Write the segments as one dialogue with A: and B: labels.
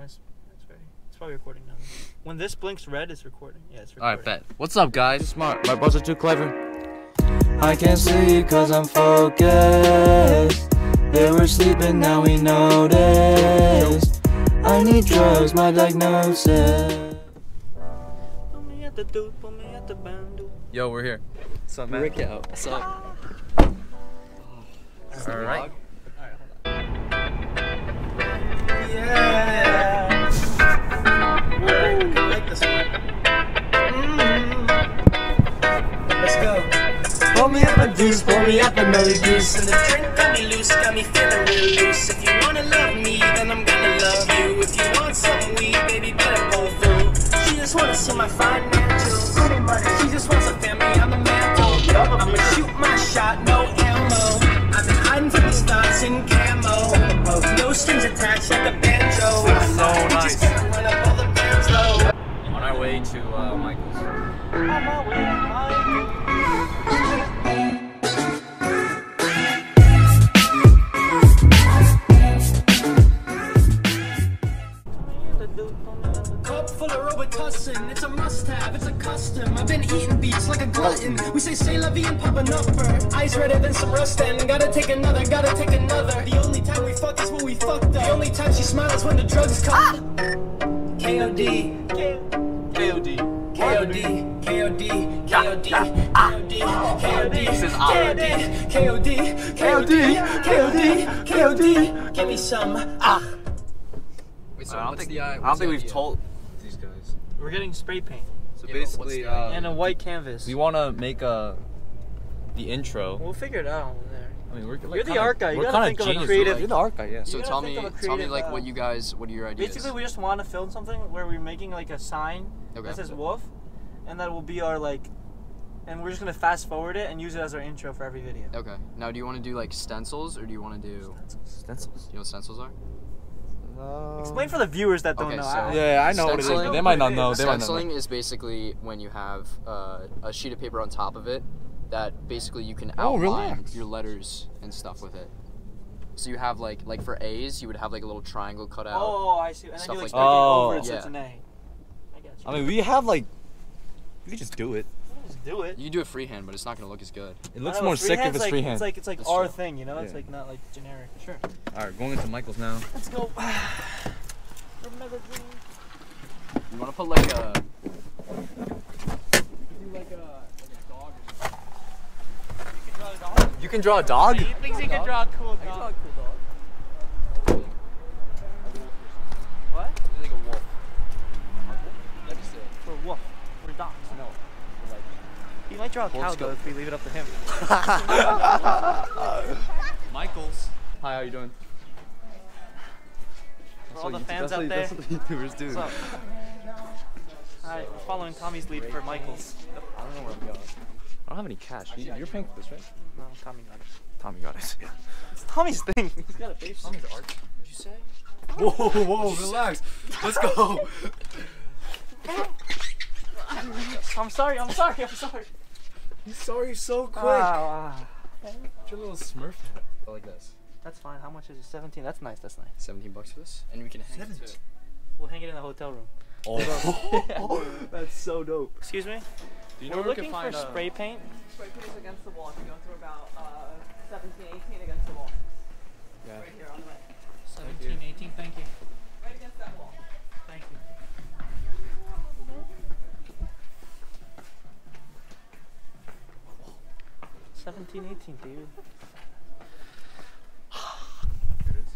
A: it's ready. It's probably recording now. When this blinks red, it's recording. Yeah, it's recording.
B: Alright, bet. What's up, guys? Smart. My bros are too clever.
C: I can't sleep cause I'm focused. They were sleeping, now we noticed. I need drugs, my diagnosis.
B: Yo, we're here. What's up, man?
D: Rick out. What's up?
B: Alright.
A: Yeah. Alright, I like this one. Let's go.
C: Pour me up a deuce, pour me up another deuce.
E: And the drink got me loose, got me feeling real loose. If you wanna love me, then I'm gonna love you. If you want some weed, baby, better pull through. She just wanna see my financials. She just wants a family on the mantle. I'ma shoot my shot, no ammo. I've been hiding from these thoughts in camo. No strings attached like a banjo.
B: So nice.
E: Just gonna run up all the bands low.
B: On our way to Michael's.
A: On my way to Michael's.
E: Cup full of Robitussin, it's a must-have, it's a custom. I've been eating beats like a glutton. We say la vie and pop an upper. Eyes redder than some rust and gotta take another, gotta take another. The only time we fuck is when we fucked up. The only time she smiles when the drugs come. K.O.D.
A: KOD.
E: K.O.D. K.O.D. K.O.D. K.O.D. K.O.D.
B: This is
E: K.O.D. K.O.D. K.O.D. K.O.D. K.O.D. Give me some.
D: Wait,
B: I don't think we've told these guys.
A: We're getting spray paint.
B: So basically,
A: And a white canvas.
B: we want to make the intro.
A: We'll figure it out over there.
B: I mean, we're
A: You're the art guy. You
B: We're
A: gotta
B: kind
A: think
B: of
A: of a
B: genius.
A: creative-
B: You're the art guy, yeah.
D: So
A: gotta
D: tell
A: think
D: me,
A: of a
D: like
A: creative,
D: what what are your ideas?
A: Basically, we just want to film something where we're making like a sign that says wolf, and that will be our like, and we're just gonna fast forward it and use it as our intro for every video.
D: Okay. Now, do you want to do like stencils or do you want to do?
B: Stencils.
D: You know what stencils are?
A: Explain for the viewers that don't
D: Okay,
A: know.
D: so-
B: Yeah, I know what it is.
D: Stenciling-
B: They might not know. They might not
D: Stenciling
B: know.
D: is basically when you have a sheet of paper on top of it that basically you can
B: Oh,
D: outline
B: relax.
D: your letters and stuff with it. So you have like for A's, you would have like a little triangle cut out.
A: Oh, I see. And then
D: Stuff
A: you like
D: like
A: spray
B: that.
A: paint over it so
D: Yeah.
A: it's an A. I got you.
B: I mean, we have like, we could just do it.
A: Just do it.
D: You can do it freehand, but it's not gonna look as good.
B: It looks
A: I know,
B: more sick if
A: freehand's
B: it's
A: like,
B: freehand.
A: It's like
D: That's
A: our
D: true.
A: thing, you know? It's
B: Yeah.
A: like not like generic. Sure.
B: All right, going into Michael's now.
A: Let's go. Remember dream.
D: You want to put like a.
B: You can draw a dog.
A: He thinks he can draw a cool dog. What?
D: Like a wolf.
A: For wolf. For dogs.
D: No.
A: He might draw a cow
D: Wolf's
A: though
D: goat.
A: if we leave it up to him.
B: Michael's. Hi, how you doing?
A: For all the fans out there.
B: That's what YouTubers do.
A: What's up? Alright, we're following Tommy's lead for Michael's.
B: I don't know where I'm going. I don't have any cash. You're paying for this, right?
A: No, Tommy got it.
B: Tommy got it. Yeah.
A: It's Tommy's thing. He's got a face.
B: Tommy's art.
D: What'd you say?
B: Whoa, relax. Let's go.
A: I'm sorry.
B: He's sorry so quick.
A: Ah,
B: Put your little Smurf hat. I like this.
A: that's fine. How much is it? 17. That's nice. That's nice.
D: $17 for this, and we can hang it too.
A: We'll hang it in the hotel room.
B: Oh, that's so dope.
A: Excuse me?
B: Do you know
A: We're
B: where we
A: looking
B: can
A: for
B: find
A: spray paint.
F: Spray paint is against the wall. You go through about 17, 18 against the wall.
B: Yeah.
F: Right here on the right.
A: 17, 18. Thank you.
F: Right against that wall.
A: Thank you. 17, 18, dude.
B: Here it is.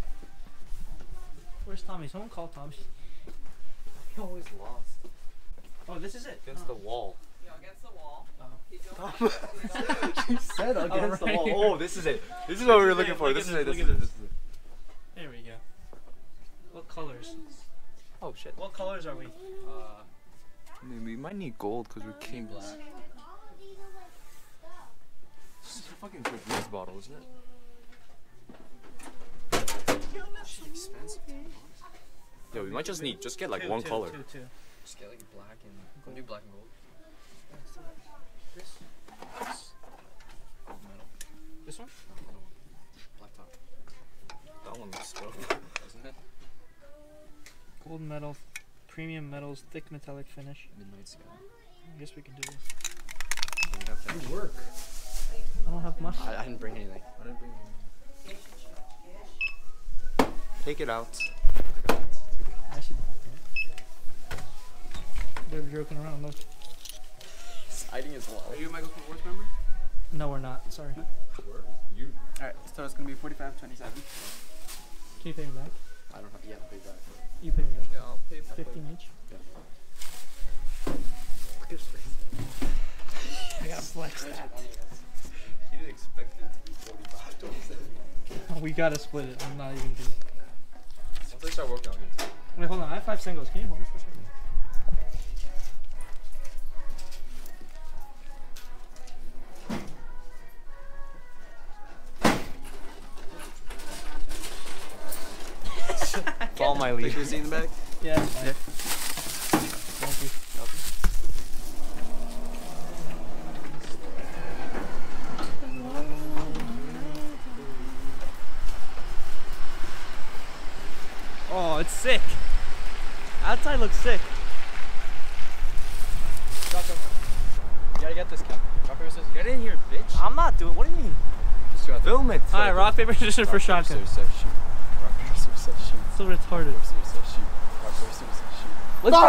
A: Where's Tommy? Someone call Tommy.
B: He always lost.
A: Oh, this is it.
B: Against the wall.
F: Yeah, against the wall.
A: Oh.
F: Keep going.
B: You said against the
A: right.
B: wall. Oh, this is it. This is what we were looking for.
A: Look
B: This
A: at
B: is it.
A: this,
B: This
A: look
B: is
A: at
B: it.
A: There we go. What colors?
B: Oh shit.
A: What colors are we?
B: I mean, we might need gold because we came black. This is a fucking Febreze bottle, isn't it?
D: Expensive.
B: Yo, we might just get like one
A: Two.
B: color.
D: Just get like black and we'll do black and gold.
A: This?
D: Metal.
A: This one?
D: Black top.
B: That one looks dope.
D: Isn't it?
A: Gold metal, premium metals, thick metallic finish.
D: Midnight Sky.
A: I guess we can do this.
B: Good work.
A: I don't have much.
D: I didn't bring anything.
B: I didn't bring anything. Take it out.
A: I should. They're joking around. Look.
D: Exciting as well.
G: Are you a Michael Fort Worth member?
A: No, we're not. Sorry.
B: You.
G: Alright, so it's gonna be 45.27.
A: Can you pay me back?
D: I don't have. Yeah, pay back.
A: You pay me back.
B: Yeah, I'll pay back.
A: 15 each.
G: Look at his face.
A: I gotta flex that.
B: You didn't expect it to be 45.27.
A: We gotta split it. I'm not even kidding.
B: Once I start working, I'll get it to you.
A: Wait, hold on. I have 5 singles. Can you hold this for a second?
B: Follow my lead.
G: Make sure you see in the back.
A: Yeah, it's fine.
G: Yeah.
A: Thank you. Oh, it's sick. Outside looks sick.
D: You gotta get this cap. Rock, paper, scissors.
G: Get in here, bitch.
A: I'm not doing. What do you mean?
D: Just do it.
B: Film it.
A: Alright, rock paper scissors for shotgun.
D: Rock, paper, scissors, shoot. Rock, paper, scissors, shoot.
A: So retarded.
D: Rock, paper, scissors, shoot. Rock, paper, scissors, shoot.
A: Let's go!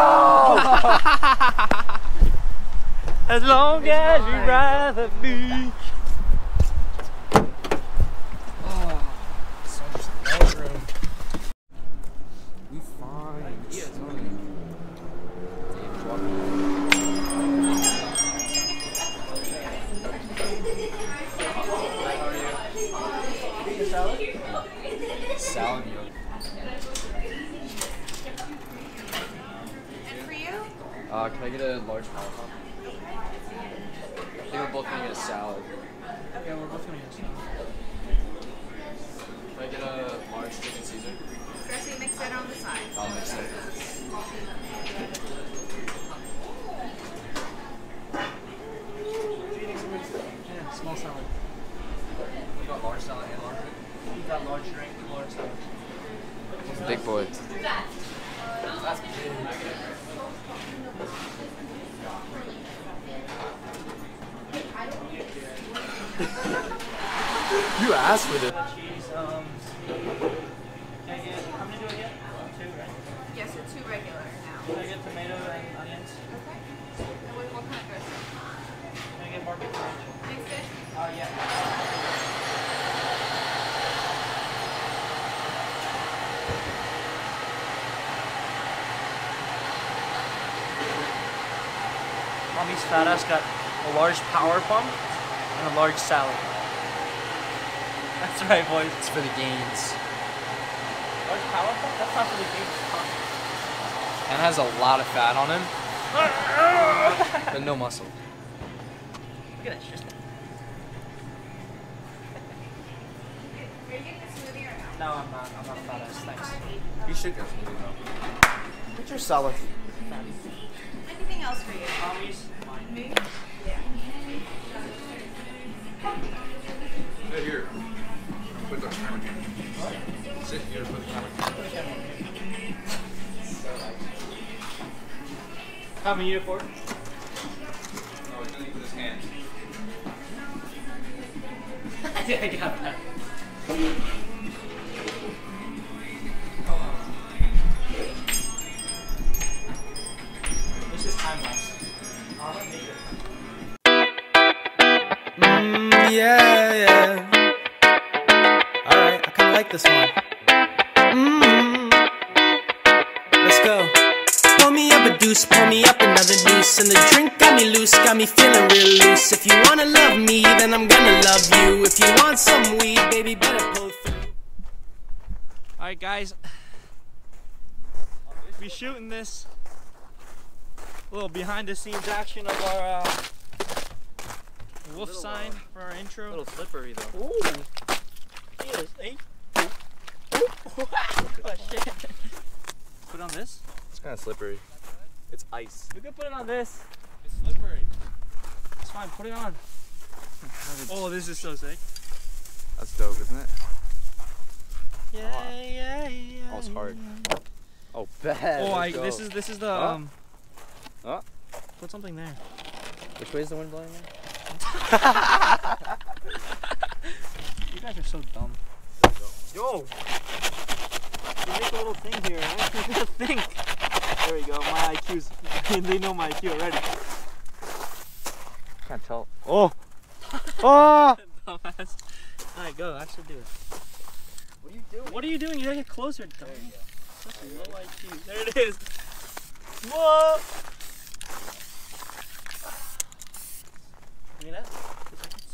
A: As long as you'd rather be.
B: So much room. We fine.
G: Yeah, it's
D: Salad meal.
H: And for you?
D: Can I get a large power pump? I think we're both gonna get a salad.
A: Yeah, we're both gonna get some.
D: Can I get a large chicken Caesar?
H: Dressing mix it on the side.
D: I'll mix it.
A: Yeah, small salad.
B: We got large salad and large.
A: You got large drink, large salad.
D: Big boy.
B: That's big. You asked for this.
A: Cheese, can I get, how many do I get? 2, right?
H: Yes, so 2 regular now.
A: Can I get tomato and onions?
H: Okay. And what kind of dressing?
A: Can I get barbecue ranch?
H: Mix it.
A: Yeah. Mommy's fat ass got a large power pump and a large salad. That's right, boys.
D: It's for the gains.
A: Large power pump? That's not for the games.
D: And has a lot of fat on him, but no muscle.
A: Look at that shit.
H: Are you getting a smoothie or no?
A: No, I'm not. I'm not a fat ass. Thanks.
B: You should get smoothie though. What's your salad?
H: Anything else for you?
A: Mommy's.
H: Me? Yeah.
B: Sit here. Put the camera here. What? Sit here. Put the camera here.
A: Tommy, you for it?
B: No, he's gonna eat with his hands.
A: Yeah, I got that. This is time lapse.
E: Yeah. Alright, I kinda like this one. Let's go. Pour me up a deuce, pour me up another deuce. And the drink got me loose, got me feeling real loose. If you wanna love me, then I'm gonna love you. If you want some weed, baby, better pull through.
A: Alright, guys. Be shooting this. A little behind the scenes action of our wolf sign for our intro.
G: A little slippery though.
A: Ooh. Yes, eh? Oh shit. Put it on this?
B: It's kind of slippery. It's ice.
A: We could put it on this.
G: It's slippery.
A: It's fine, put it on. Oh, this is so sick.
B: That's dope, isn't it?
A: Yeah, yeah, yeah.
B: Oh, it's hard.
D: Oh, bad.
A: Oh, this is the Put something there.
D: Which way is the wind blowing now?
A: You guys are so dumb. Yo! You make a little thing here, right? You need to think. There we go. My IQ's. They know my IQ already.
D: Can't tell.
A: Oh! Oh! Dumbass. Alright, go. Actually do it.
D: What are you doing?
A: What are you doing? You gotta get closer, dumb. Such a low IQ. There it is. Whoa! Give me that. 2 seconds.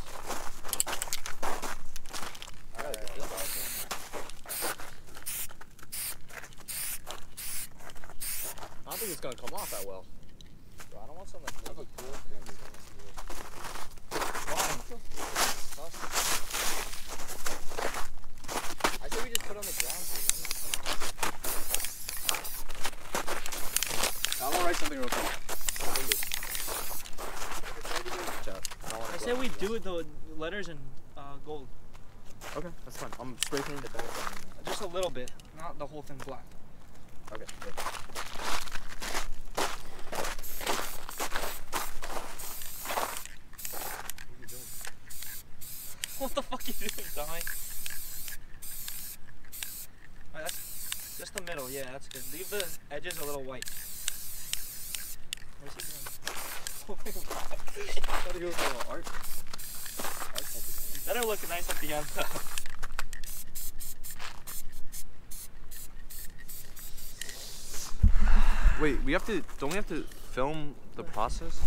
D: I don't think it's gonna come off that well. Bro, I don't want something like really cool. I say we just put on the ground. I'm gonna write something real quick.
A: I say we do it the letters in gold.
D: Okay, that's fine. I'm spray painting the back.
A: Just a little bit, not the whole thing black.
D: Okay, good.
A: What the fuck are you doing, dummy? Alright, that's just the middle, yeah, that's good. Leave the edges a little white. What's he doing? Oh my god. I thought he was a little art. Better look nice at the end though.
B: Wait, don't we have to film the process?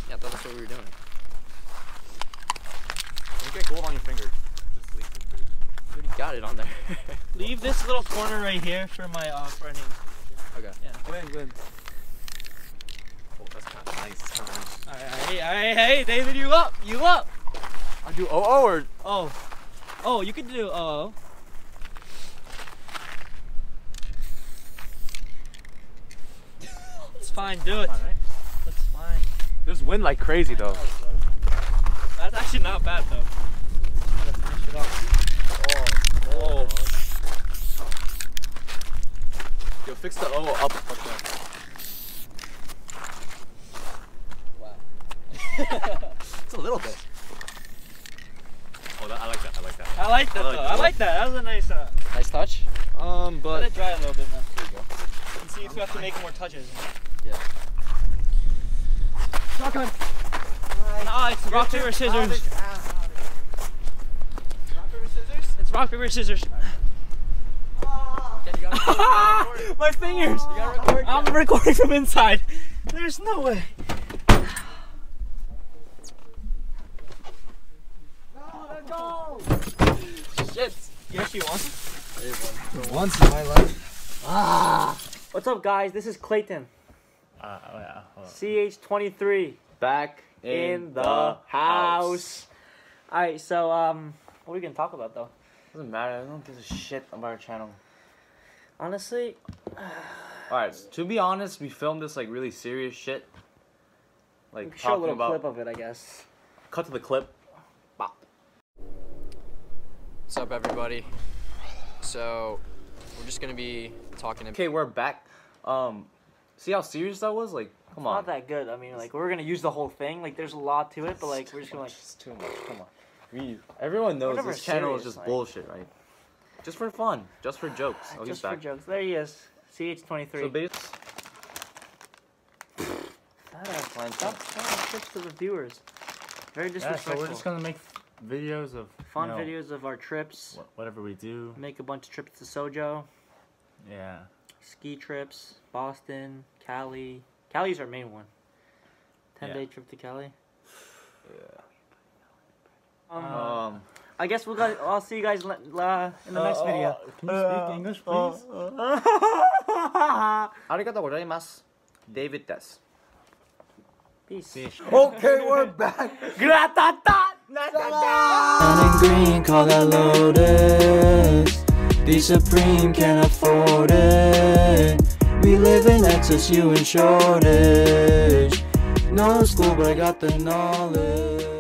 D: Yeah, I thought that's what we were doing.
B: Don't get gold on your finger. Just leave it.
D: You already got it on there.
A: Leave this little corner right here for my for a name.
D: Okay.
A: Yeah.
B: Go ahead. Oh, that's kind of nice.
A: Alright, hey, David, you up?
B: I do OO or
A: Oh, you could do OO. It's fine, do it.
B: Fine, right?
A: That's fine.
B: There's wind like crazy though.
A: That's actually not bad though. Just gotta finish it off. Oh.
B: Yo, fix the O up.
D: Wow.
B: It's a little bit. Oh, I like that.
A: I like that though. I like that. That was a nice
D: Nice touch.
A: Let
B: But
A: it dry a little bit now.
D: There you go.
A: And see if you have to make more touches.
D: Yeah.
A: Shotgun. No, it's rock, paper, scissors.
B: Rock, paper, scissors?
A: It's rock, paper, scissors.
D: Ken, you gotta record.
A: My fingers.
D: You gotta record.
A: I'm recording from inside. There's no way.
D: Shit.
A: You actually want it?
B: For once in my life.
A: What's up, guys? This is Clayton.
B: Yeah.
A: CH23.
D: Back
A: In the house. Alright, so, what are we gonna talk about though?
D: Doesn't matter. I don't give a shit about our channel.
A: Honestly,
D: Alright, so to be honest, we filmed this like really serious shit.
A: we
D: Like
A: can show a
D: talking
A: little
D: about.
A: clip of it, I guess.
D: Cut to the clip. Bop. What's up, everybody? So, we're just gonna be talking. Okay, we're back. See how serious that was? Like, come on.
A: Not that good. I mean, like, we're gonna use the whole thing. Like, there's a lot to it, but like, we're just gonna like.
D: It's too much. Come on. Everyone knows
A: never
D: this channel is
A: serious,
D: just
A: like-
D: bullshit, right? Just for fun, just for jokes. Oh, he's
A: Just for
D: back.
A: jokes. There he is. CH23.
D: So base.
A: Stop telling tips to the viewers. Very
C: Yeah,
A: disrespectful.
C: so we're just gonna make videos of
A: Fun
C: you know,
A: videos of our trips.
C: whatever we do.
A: Make a bunch of trips to Sojo.
C: Yeah.
A: Ski trips. Boston. Cali. Cali's our main one. 10-day trip to Cali. I guess I'll see you guys in the next video.
C: Can you speak English, please?
D: Arigatou gozaimasu. David des.
A: Peace.
D: Okay, we're back.
C: Brown and green, call that Lotus. Be supreme, can't afford it. We live in excess, you in shortage. No school, but I got the knowledge.